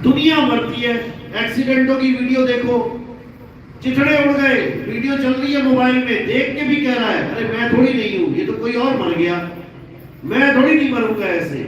दुनिया मरती है। एक्सीडेंटों की वीडियो देखो, चिथड़े उड़ गए, वीडियो चल रही है मोबाइल में, देख के भी कह रहा है अरे मैं थोड़ी नहीं हूं, ये तो कोई और मर गया, मैं थोड़ी नहीं मरूंगा ऐसे।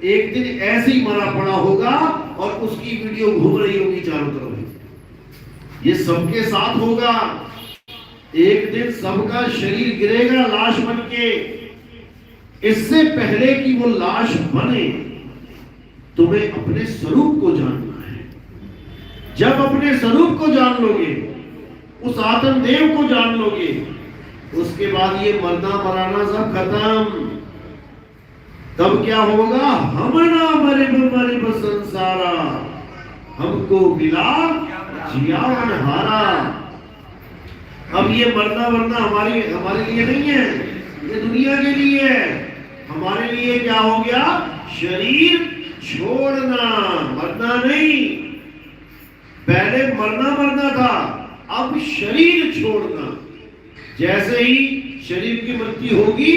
एक दिन ऐसे ही मरा पड़ा होगा और उसकी वीडियो घूम रही होगी चारों तरफ। ये सबके साथ होगा। एक दिन सबका शरीर गिरेगा लाश बन के। इससे पहले कि वो लाश बने, तुम्हें अपने स्वरूप को जानना है। जब अपने स्वरूप को जान लोगे, उस आत्मदेव को जान लोगे, उसके बाद ये मरना मराना सब खत्म। तब क्या होगा? हम ना मरे मरे संसारा, हमको मिला जियावन हारा। अब ये मरना मरना हमारे लिए नहीं है, ये दुनिया के लिए है। हमारे लिए क्या हो गया? शरीर छोड़ना, मरना नहीं। पहले मरना था, अब शरीर छोड़ना। जैसे ही शरीर की मृत्यु होगी,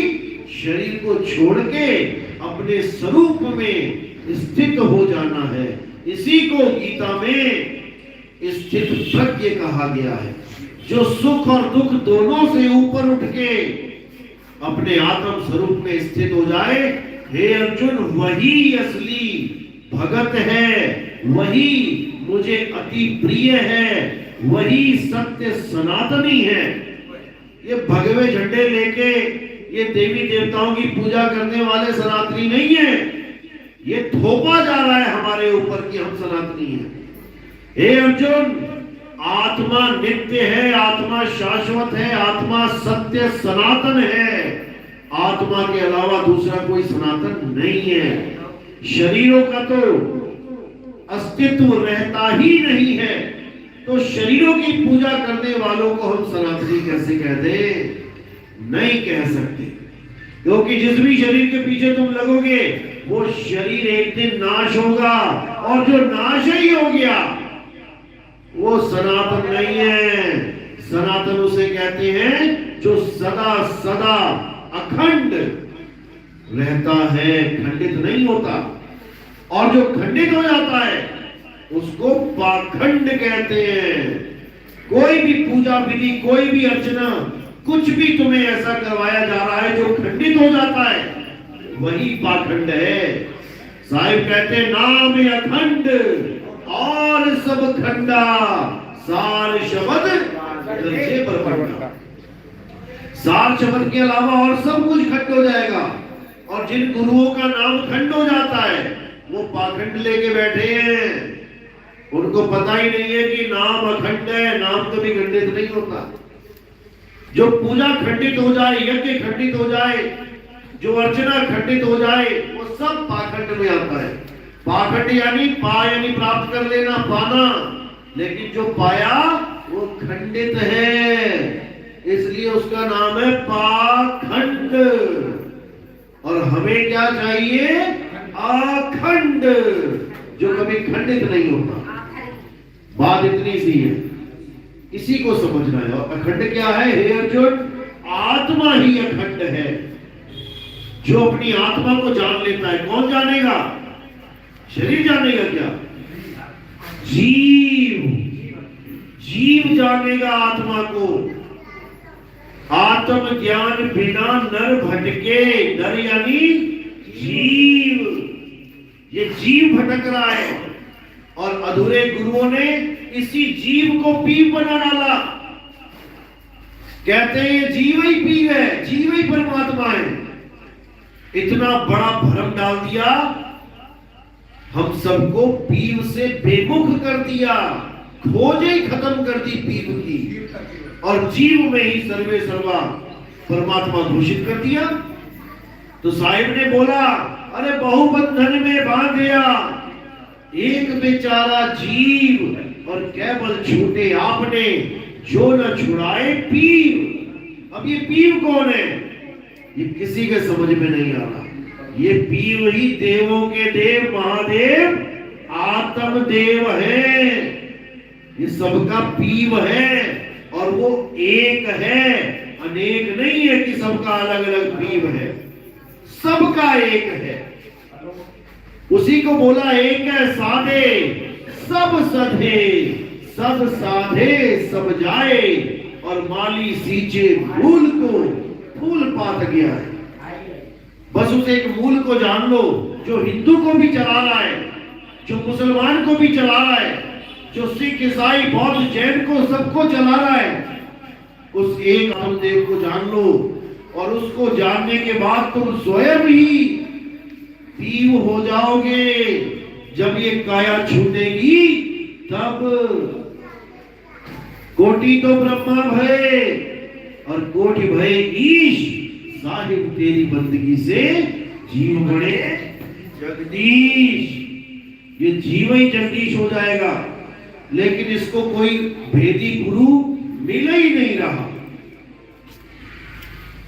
शरीर को छोड़ के अपने स्वरूप में स्थित हो जाना है। इसी को गीता में स्थित प्रज्ञ कहा गया है, जो सुख और दुख दोनों से ऊपर उठ के अपने आत्म स्वरूप में स्थित हो जाए। हे अर्जुन, वही असली भगत है, वही मुझे अति प्रिय है, वही सत्य सनातनी है। ये भगवे झंडे लेके ये देवी देवताओं की पूजा करने वाले सनातनी नहीं है। ये थोपा जा रहा है हमारे ऊपर कि हम सनातनी हैं। हे अर्जुन, आत्मा नित्य है, आत्मा शाश्वत है, आत्मा सत्य सनातन है। आत्मा के अलावा दूसरा कोई सनातन नहीं है। शरीरों का तो अस्तित्व रहता ही नहीं है, तो शरीरों की पूजा करने वालों को हम सनातनी कैसे कहते? नहीं कह सकते, क्योंकि जिस भी शरीर के पीछे तुम लगोगे वो शरीर एक दिन नाश होगा, और जो नाश ही हो गया वो सनातन नहीं है। सनातन उसे कहते हैं जो सदा सदा अखंड रहता है, खंडित नहीं होता। और जो खंडित हो जाता है उसको पाखंड कहते हैं। कोई भी पूजा विधि, कोई भी अर्चना, कुछ भी तुम्हें ऐसा करवाया जा रहा है जो खंडित हो जाता है, वही पाखंड है। साहिब कहते नाम अखंड और सब खंडा, सार शब्द गरजे पर पड़ना। सार शब्द के अलावा और सब कुछ खंड हो जाएगा। और जिन गुरुओं का नाम खंड हो जाता है वो पाखंड लेके बैठे हैं। उनको पता ही नहीं है कि नाम अखंड है, नाम कभी खंडित नहीं होता। जो पूजा खंडित हो जाए, यज्ञ खंडित हो जाए, जो अर्चना खंडित हो जाए, वो सब पाखंड में आता है। पाखंड यानी यानी प्राप्त कर लेना, पाना, लेकिन जो पाया वो खंडित है, इसलिए उसका नाम है पाखंड। और हमें क्या चाहिए? अखंड, जो कभी खंडित नहीं होता। बात इतनी सी है, इसी को समझना है। और अखंड क्या है? हे अर्जुन, आत्मा ही अखंड है। जो अपनी आत्मा को जान लेता है, कौन जानेगा? शरीर जानेगा क्या? जीव जानेगा आत्मा को। आत्म ज्ञान बिना नर भटके, नर यानी जीव। ये जीव भटक रहा है और अधूरे गुरुओं ने इसी जीव को पीव बना डाला। कहते हैं ये जीव ही पीव है, जीव ही परमात्मा है। इतना बड़ा भ्रम डाल दिया, हम सबको पीव से बेमुख कर दिया, खोज ही खत्म कर दी पीव की, और जीव में ही सर्वे सर्वा परमात्मा घोषित कर दिया। तो साहिब ने बोला, अरे बहुबंधन में बांध दिया एक बेचारा जीव, और केवल छूटे आपने जो न छुड़ाए पीव। अब ये पीव कौन है? ये किसी के समझ में नहीं आ रहा। ये पीव ही देवों के देव महादेव आत्मदेव है। ये सबका पीव है, और वो एक है, अनेक नहीं है कि सबका अलग अलग पीव है, सबका एक है। उसी को बोला एक है सादे सब सधे सब साधे सब जाए, और माली सींचे मूल को फूल पात गया है। बस उस एक मूल को जान लो, जो हिंदू को भी चला रहा है, जो मुसलमान को भी चला रहा है, जो सिख ईसाई बौद्ध जैन को सबको चला रहा है, उस एक आत्मदेव को जान लो। और उसको जानने के बाद तुम स्वयं ही तीव्र हो जाओगे। जब ये काया छूटेगी तब कोटि तो ब्रह्मा भय और कोटि भय ईश, साहिब तेरी बंदगी से जीव बड़े जगदीश। ये जीव ही जगदीश हो जाएगा, लेकिन इसको कोई भेदी गुरु मिल ही नहीं रहा।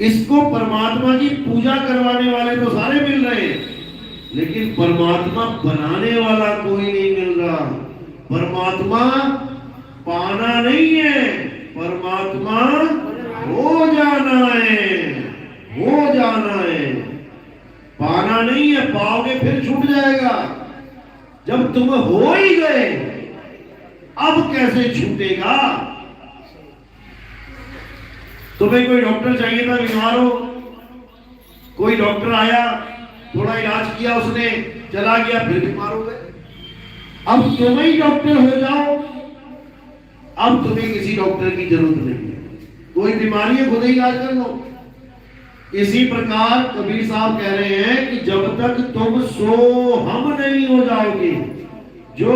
इसको परमात्मा की पूजा करवाने वाले तो सारे मिल रहे हैं, लेकिन परमात्मा बनाने वाला कोई नहीं मिल रहा। परमात्मा पाना नहीं है, परमात्मा हो जाना है, हो जाना है। पाना नहीं है, पाओगे फिर छूट जाएगा। जब तुम हो ही गए, अब कैसे छूटेगा? तुम्हें कोई डॉक्टर चाहिए था, बीमार हो, कोई डॉक्टर आया, थोड़ा इलाज किया उसने, चला गया, फिर बीमार हो गए। अब तुम ही डॉक्टर हो जाओ, अब तुम्हें किसी डॉक्टर की जरूरत नहीं है। कोई बीमारी है, खुद ही इलाज कर लो। इसी प्रकार कबीर साहब कह रहे हैं कि जब तक तुम सो हम नहीं हो जाओगे, जो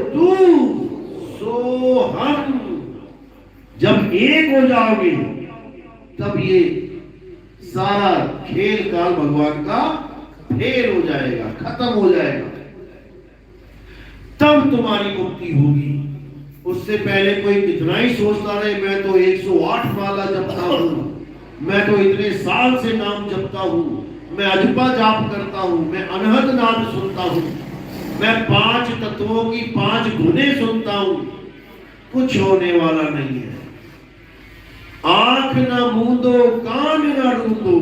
तू सो हम, जब एक हो जाओगे तब ये सारा खेल काल भगवान का फेल हो जाएगा, खत्म हो जाएगा। तब तुम्हारी मुक्ति होगी। उससे पहले कोई कितना ही सोचता रहे, मैं तो 108 माला जपता हूं, मैं तो इतने साल से नाम जपता हूं, मैं अजपा जाप करता हूं, मैं अनहद नाम सुनता हूं, मैं 5 तत्वों की 5 गुणे सुनता हूं, कुछ होने वाला नहीं है। आंख न मूंदो, कान न रूंदो,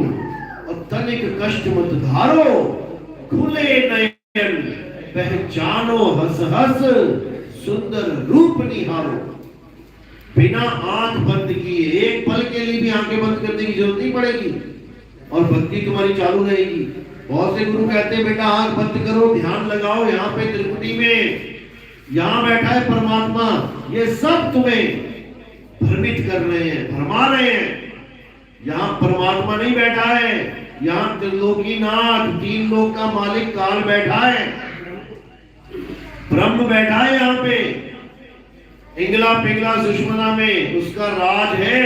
और तनिक कष्ट मत धारो, खुले नयन पहचानो हंस हंस, सुंदर रूप निहारो। बिना आंख बंद किए एक पल के लिए भी आंखें बंद करने की जरूरत नहीं पड़ेगी, और भक्ति तुम्हारी चालू रहेगी। बहुत से गुरु कहते हैं बेटा आंख बंद करो, ध्यान लगाओ, यहाँ पे त्रिकुटी में यहाँ बैठा है परमात्मा, ये सब तुम्हें भ्रमित कर रहे हैं, भरमा रहे हैं। यहाँ परमात्मा नहीं बैठा है, यहाँ त्रिलोकीनाथ, 3 लोक का मालिक काल बैठा है, ब्रह्म बैठा है यहाँ पे, इंगला पिंगला सुषमना में उसका राज है।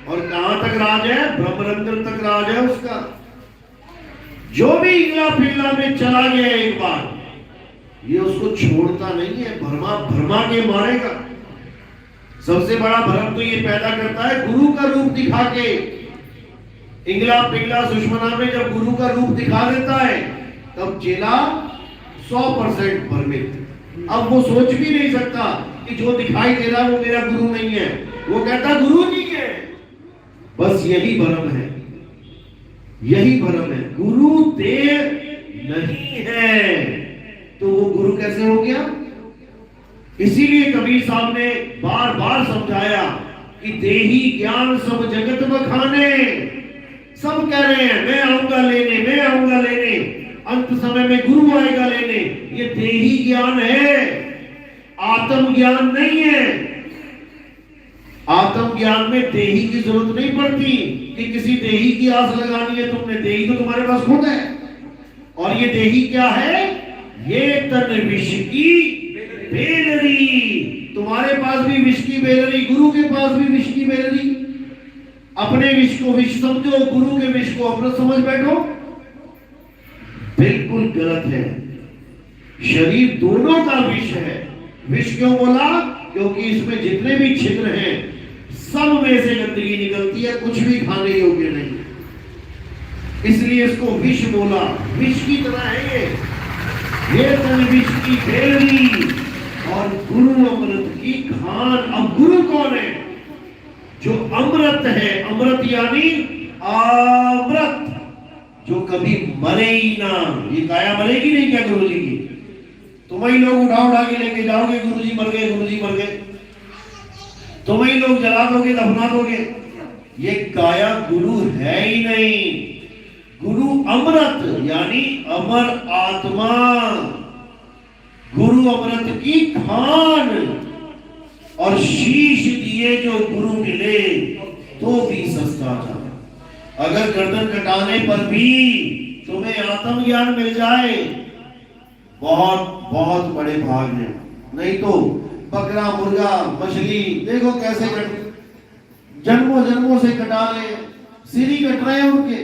और कहां तक राज है? ब्रह्मरंध्र तक राज है उसका। जो भी इंगला पिंगला में चला गया एक बार, ये उसको छोड़ता नहीं है, भरमा भरमा के मारेगा। सबसे बड़ा भ्रम तो ये पैदा करता है गुरु का रूप दिखा के। इंगला पिंगला सुषमना में जब गुरु का रूप दिखा देता है, तब चेला 100% भ्रमित। अब वो सोच भी नहीं सकता कि जो दिखाई दे रहा वो मेरा गुरु नहीं है, वो कहता गुरु नहीं है। बस यही भ्रम है, यही भ्रम है। गुरु देव नहीं है तो वो गुरु कैसे हो गया? इसीलिए कबीर साहब ने बार बार समझाया कि देही ज्ञान सब जगत बखाने। सब कह रहे हैं मैं आऊंगा लेने, मैं आऊंगा लेने, अंत समय में गुरु आएगा लेने। ये देही ज्ञान है, आत्म ज्ञान नहीं है। आत्म ज्ञान में देही की जरूरत नहीं पड़ती कि किसी देही की आस लगानी है तुमने, देही तो तुम्हारे पास खुद है। और ये देही क्या है? ये तन विष की बेलरी। तुम्हारे पास भी विष की बेलरी, गुरु के पास भी विष की बेलरी। अपने विष को विष समझो, गुरु के विष को अमृत समझ बैठो, बिल्कुल गलत है। शरीर दोनों का विष है। विष क्यों बोला? क्योंकि इसमें जितने भी छिद्र हैं सब में से गंदगी निकलती है, कुछ भी खाने योग्य नहीं। इसलिए इसको विष बोला। विष की तरह है ये तन विष की बेलरी और गुरु अमृत की खान। अब गुरु कौन है? जो अमृत है, अमृत यानी अमृत, जो कभी मरे ही ना। ये काया मरेगी नहीं क्या गुरु जी की? तुम ही लोग उठा उठा के लेके जाओगे, गुरुजी मर गए, गुरुजी मर गए, तुम ही लोग जला दोगे, दफना दोगे। ये काया गुरु है ही नहीं। गुरु अमृत यानी अमर आत्मा, गुरु अमृत की खान। और शीश दिए जो गुरु मिले तो भी सस्ता था। अगर गर्दन कटाने पर भी तुम्हें आत्मज्ञान मिल जाए, बहुत बहुत बड़े भाग हैं। नहीं तो बकरा, मुर्गा, मछली देखो कैसे जन्मों जन्मों से कटा रहे, सिर ही कट रहे हैं उनके।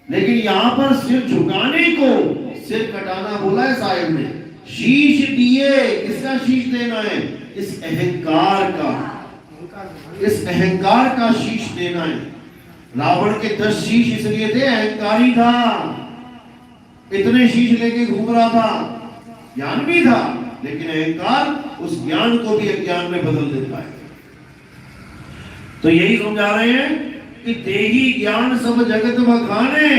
लेकिन यहां पर सिर झुकाने को सिर कटाना बोला है साहिब ने। शीश दिए, किसका शीश देना है? इस अहंकार का, इस अहंकार का शीश देना है। रावण के 10 शीश इसलिए थे, अहंकारी था, इतने शीश लेके घूम रहा था, ज्ञान भी था, लेकिन अहंकार उस ज्ञान को भी अज्ञान में बदल देता है। तो यही समझा रहे हैं कि देही ज्ञान सब जगत बखाने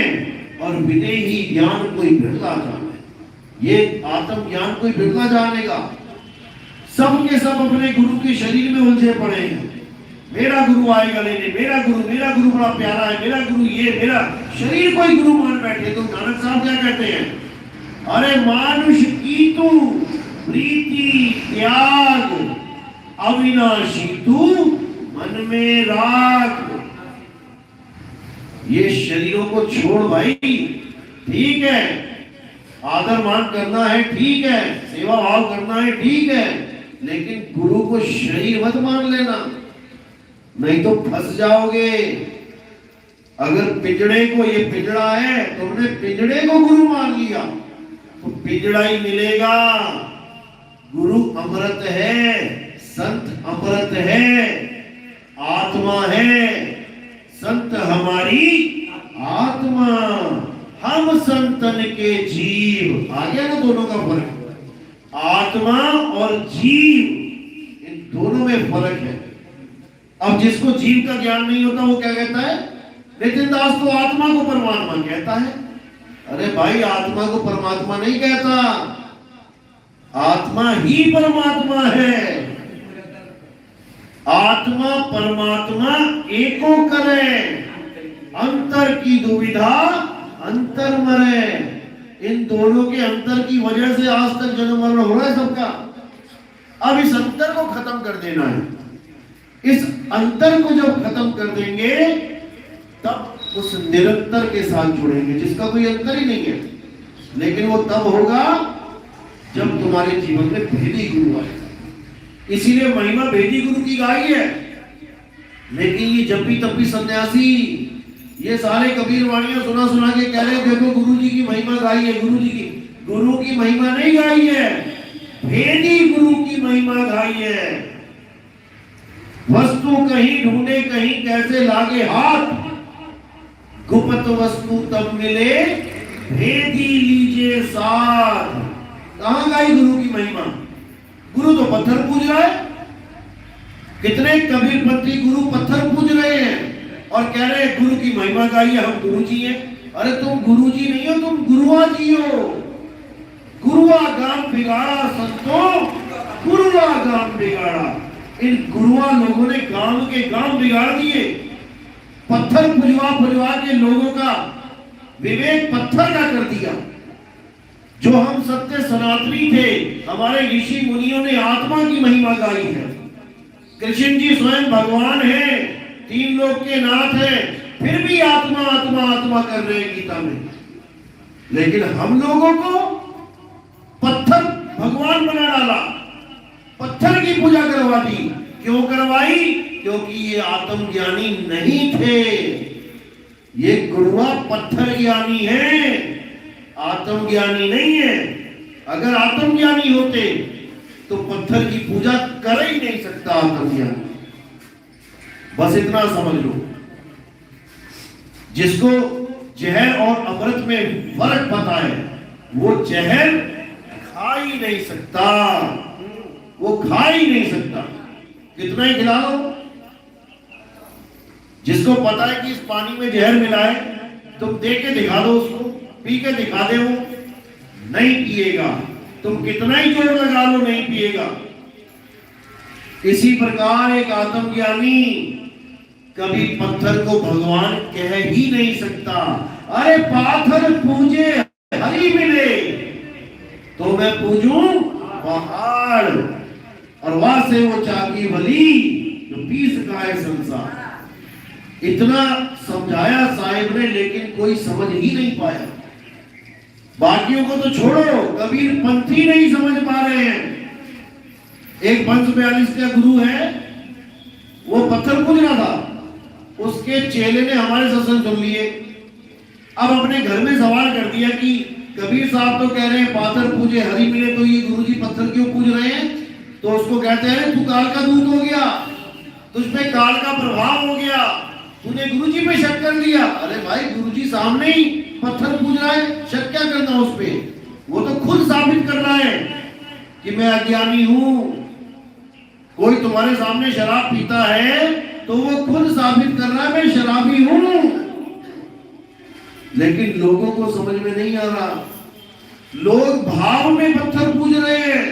और विदेही ज्ञान कोई बिरला जाने। ये आत्म ज्ञान कोई बिरला जानेगा। सब के सब अपने गुरु के शरीर में उलझे पड़े हैं। मेरा गुरु आएगा लेने, मेरा गुरु बड़ा प्यारा है, मेरा गुरु ये, मेरा शरीर कोई गुरु मान बैठे। तो नानक साहब क्या कहते हैं? अरे मानुष की तू प्रीति त्याग, अविनाशी तू मन में राग। ये शरीरों को छोड़ भाई, ठीक है, आदर मान करना है, ठीक है, सेवा भाव करना है, ठीक है, लेकिन गुरु को शरीर मत मान लेना, नहीं तो फंस जाओगे। अगर पिंजड़े को, ये पिंजड़ा है, तुमने पिंजड़े को गुरु मान लिया तो पिंजड़ा ही मिलेगा। गुरु अमृत है, संत अमृत है, आत्मा है, संत हमारी आत्मा, हम संतन के जीव। आ गया ना दोनों का फर्क? आत्मा और जीव, इन दोनों में फर्क है। अब जिसको जीव का ज्ञान नहीं होता वो क्या कहता है? नितिन दास तो आत्मा को परमात्मा कहता है। अरे भाई, आत्मा को परमात्मा नहीं कहता, आत्मा ही परमात्मा है। आत्मा परमात्मा एको करे, अंतर की दुविधा अंतर मरे। इन दोनों के अंतर की वजह से आज तक जन्म मरण हो रहा है सबका। अब इस अंतर को खत्म कर देना है। इस अंतर को जब खत्म कर देंगे तब उस निरंतर के साथ जुड़ेंगे जिसका कोई अंतर ही नहीं है। लेकिन वो तब होगा जब तुम्हारे जीवन में भेदी गुरु आएगा। इसीलिए महिमा भेदी गुरु की गाई है। लेकिन ये जप्पी तप्पी सन्यासी ये सारे कबीर वाणियां सुना सुना के कह रहे देखो गुरु जी की महिमा गाई है। गुरु की महिमा नहीं गाई है, भेदी गुरु की महिमा गाई है। वस्तु कहीं ढूंढे कहीं कैसे लागे हाथ, गुप्त वस्तु तब मिले भेदी लीजिए साथ। कहां गाई गुरु की महिमा? गुरु तो पत्थर पूज रहा है। कितने कबीरपंथी गुरु पत्थर पूज रहे हैं और कह रहे हैं गुरु की महिमा गाइए, हम गुरु जी हैं। अरे तुम गुरु जी नहीं हो, तुम गुरुआ जी हो। गुरुआ गांव बिगाड़ा संतों, गुरुआ गांव बिगाड़ा। इन गुरुआ लोगों ने गांव के गांव बिगाड़ दिए। पत्थर पुजवा के लोगों का विवेक पत्थर का कर दिया। जो हम सत्य सनातनी थे, हमारे ऋषि मुनियों ने आत्मा की महिमा गाई है। कृष्ण जी स्वयं भगवान हैं, 3 लोक के नाथ हैं, फिर भी आत्मा आत्मा आत्मा कर रहे हैं गीता में। लेकिन हम लोगों को पत्थर भगवान बना डाला, पत्थर की पूजा करवा दी। क्यों करवाई? क्योंकि ये आत्मज्ञानी नहीं थे। ये गुरुआ पत्थर ज्ञानी है, आत्मज्ञानी नहीं है। अगर आत्मज्ञानी होते तो पत्थर की पूजा कर ही नहीं सकता आत्मज्ञानी। बस इतना समझ लो। जिसको जहर और अमृत में फर्क पता है वो जहर खा ही नहीं सकता, वो खा ही नहीं सकता। कितना ही खिला लो। जिसको पता है कि इस पानी में जहर मिला है, तुम दे के दिखा दो उसको, पी के दिखा दे, वो नहीं पिएगा। तुम कितना ही जोर लगा लो नहीं पिएगा। इसी प्रकार एक आत्मज्ञानी कभी पत्थर को भगवान कह ही नहीं सकता। अरे पाथर पूजे हरि मिले, तो मैं पूजूं पहाड़, और वहां से वो चाकी भली जो पीस का है संसार। इतना समझाया साहिब ने, लेकिन कोई समझ ही नहीं पाया। बाकियों को तो छोड़ो, कबीर पंथी नहीं समझ पा रहे हैं। एक 542 का गुरु है, वो पत्थर पूज रहा था, उसके चेले ने हमारे सत्संग सुन लिए। अब अपने घर में सवाल कर दिया कि कबीर साहब तो कह रहे हैं पाथर पूजे हरि मिले, तो ये गुरुजी पत्थर क्यों पूज रहे हैं? तो उसको कहते हैं तू काल का दूत हो गया, तुझ पे काल का प्रभाव हो गया, तूने गुरुजी पे शक कर दिया। अरे भाई गुरुजी सामने ही पत्थर पूज रहा है, शक क्या करना उस पे? वो तो खुद साबित कर रहा है कि मैं अज्ञानी हूं। कोई तुम्हारे सामने शराब पीता है तो वो खुद साबित कर रहा है मैं शराबी हूं। लेकिन लोगों को समझ में नहीं आ रहा, लोग भाव में पत्थर पूज रहे हैं।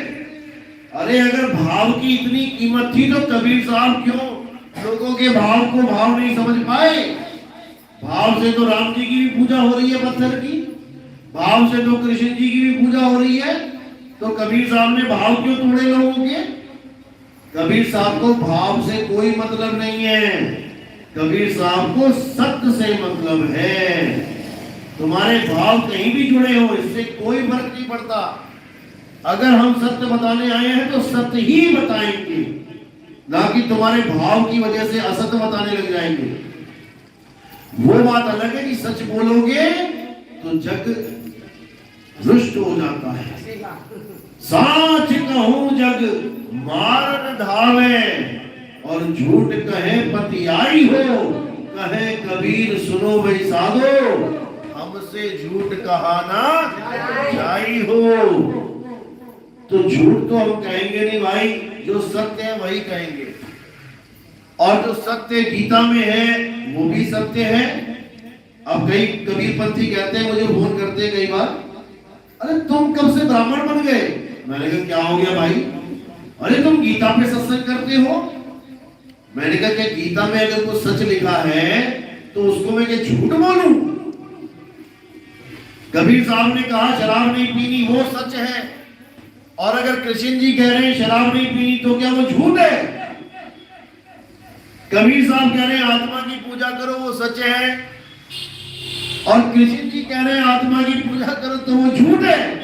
अरे अगर भाव की इतनी कीमत थी तो कबीर साहब क्यों लोगों के भाव को भाव नहीं समझ पाए? भाव से तो राम जी की भी पूजा हो रही है पत्थर की, भाव से तो कृष्ण जी की भी पूजा हो रही है, तो कबीर साहब ने भाव क्यों तोड़े लोगों के? कबीर साहब को भाव से कोई मतलब नहीं है, कबीर साहब को सत्य से मतलब है। तुम्हारे भाव कहीं भी जुड़े हो, इससे कोई फर्क नहीं पड़ता। अगर हम सत्य बताने आए हैं तो सत्य ही बताएंगे, ना कि तुम्हारे भाव की वजह से असत्य बताने लग जाएंगे। वो बात अलग है कि सच बोलोगे तो जग रुष्ट हो जाता है। साच कहूं जग मारन धावे, और झूठ कहे पतियाई हो। कहे कबीर सुनो भाई साधो, हमसे झूठ कहाना जाई हो। तो झूठ तो हम कहेंगे नहीं भाई, जो सत्य है वही कहेंगे। और जो सत्य गीता में है वो भी सत्य है। अब कई कबीरपंथी कहते हैं, मुझे फोन करते हैं कई बार, अरे तुम कब से ब्राह्मण बन गए? मैंने कहा क्या हो गया भाई? अरे तुम गीता पे सत्संग करते हो। मैंने कहा कि गीता में अगर कुछ सच लिखा है तो उसको मैं क्या झूठ बोलूं? कबीर साहब ने कहा शराब नहीं पीनी, वो सच है। और अगर कृष्ण जी कह रहे हैं शराब नहीं पीनी, तो क्या वो झूठ है? कबीर साहब कह रहे हैं आत्मा की पूजा करो, वो सच है। और कृष्ण जी कह रहे हैं आत्मा की पूजा करो, तो वो झूठ है।